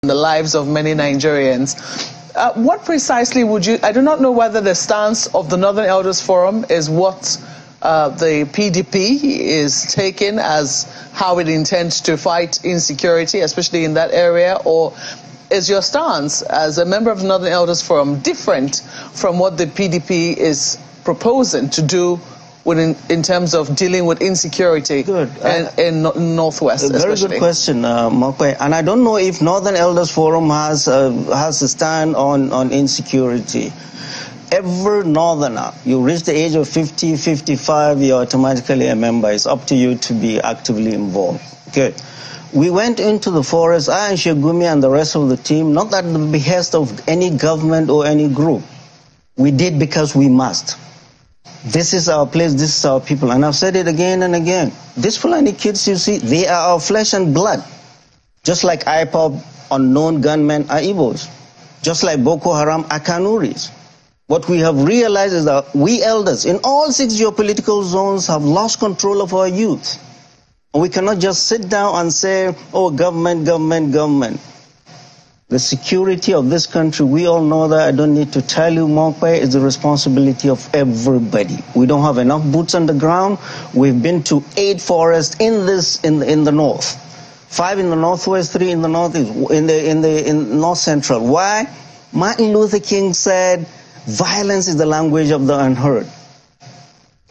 the lives of many Nigerians. What precisely would you... I do not know whether the stance of the Northern Elders Forum is what the PDP is taking as how it intends to fight insecurity, especially in that area, or is your stance as a member of the Northern Elders Forum different from what the PDP is proposing to do in terms of dealing with insecurity in Northwest, especially? Very good question, Mokwe. And I don't know if Northern Elders Forum has a stand on insecurity. Every Northerner, you reach the age of 50, 55, you're automatically a member. It's up to you to be actively involved. Okay. We went into the forest, I and Shegumi and the rest of the team, not at the behest of any government or any group. We did because we must. This is our place, this is our people. And I've said it again and again. These Fulani kids you see, they are our flesh and blood. Just like IPOB, unknown gunmen are Igbos. Just like Boko Haram are Kanuris. What we have realized is that we elders in all 6 geopolitical zones have lost control of our youth. And we cannot just sit down and say, oh, government, government, government. The security of this country, we all know that. I don't need to tell you, Mokwe, is the responsibility of everybody. We don't have enough boots on the ground. We've been to 8 forests in the north, 5 in the northwest, 3 in the northeast, in north central. Why? Martin Luther King said, violence is the language of the unheard.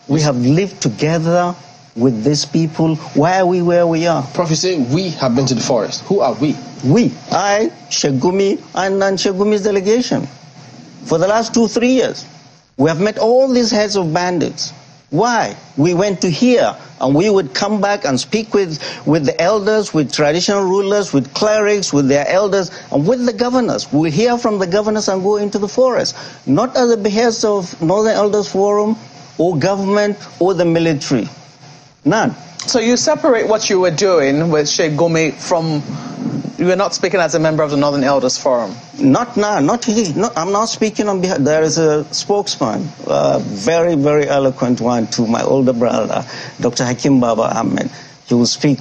We have lived together with these people. Why are we where we are? Prof, you say we have been to the forest. Who are we? We, I, Shegumi, and Shegumi's delegation. For the last 2-3 years, we have met all these heads of bandits. Why? We went to here, and we would come back and speak with the elders, with traditional rulers, with clerics, with their elders, and with the governors. We hear from the governors and go into the forest. Not at the behest of Northern Elders Forum, or government, or the military. None. So you separate what you were doing with Shegumi from... You were not speaking as a member of the Northern Elders Forum? Not now, not he. No, I'm not speaking on behalf. There is a spokesman, very, very eloquent one, to my older brother, Dr. Hakim Baba Ahmed. He will speak.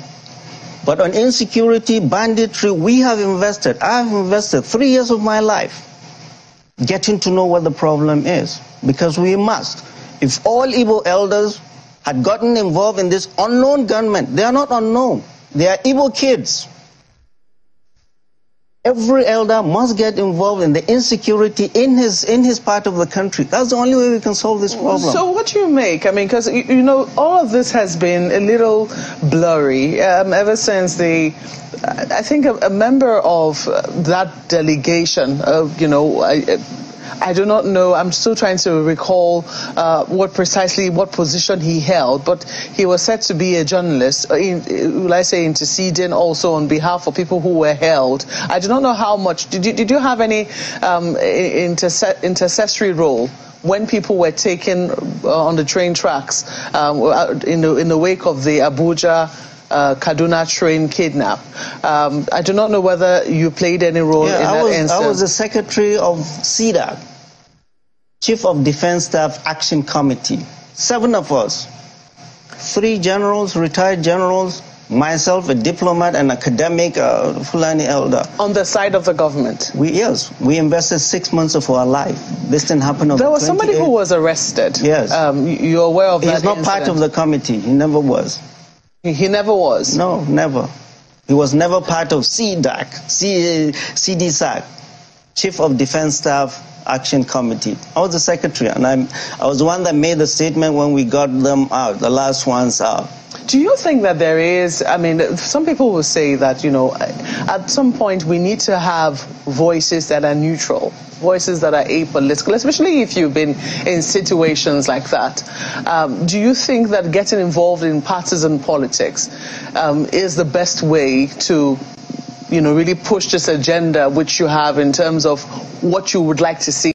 But on insecurity, banditry, we have invested. I've invested 3 years of my life getting to know what the problem is. Because we must. If all Igbo elders had gotten involved in this unknown gunmen, they are not unknown. They are Igbo kids. Every elder must get involved in the insecurity in his part of the country. That's the only way we can solve this problem. So what do you make? I mean, because, you know, all of this has been a little blurry ever since I think a member of that delegation, you know, I do not know. I'm still trying to recall what position he held, but he was said to be a journalist, will I say interceding also on behalf of people who were held. I do not know how much. Did you have any intercessory role when people were taken on the train tracks in the wake of the Abuja Kaduna train kidnap? I do not know whether you played any role in that instance. I was the secretary of CDAC, Chief of Defense Staff Action Committee. 7 of us, 3 generals, retired generals, myself, a diplomat, an academic, Fulani elder. On the side of the government? Yes, we invested 6 months of our life. This didn't happen on the 28th. There was somebody who was arrested. Yes. You're aware of that He's not part of the committee. He never was. He never was? No, never. He was never part of CDAC, CDSAC, Chief of Defense Staff Action Committee. I was the secretary, and I was the one that made the statement when we got them out, the last ones out. Do you think that there is, I mean, some people will say that, you know, at some point we need to have voices that are neutral, voices that are apolitical, especially if you've been in situations like that. Do you think that getting involved in partisan politics is the best way to, you know, really push this agenda which you have in terms of what you would like to see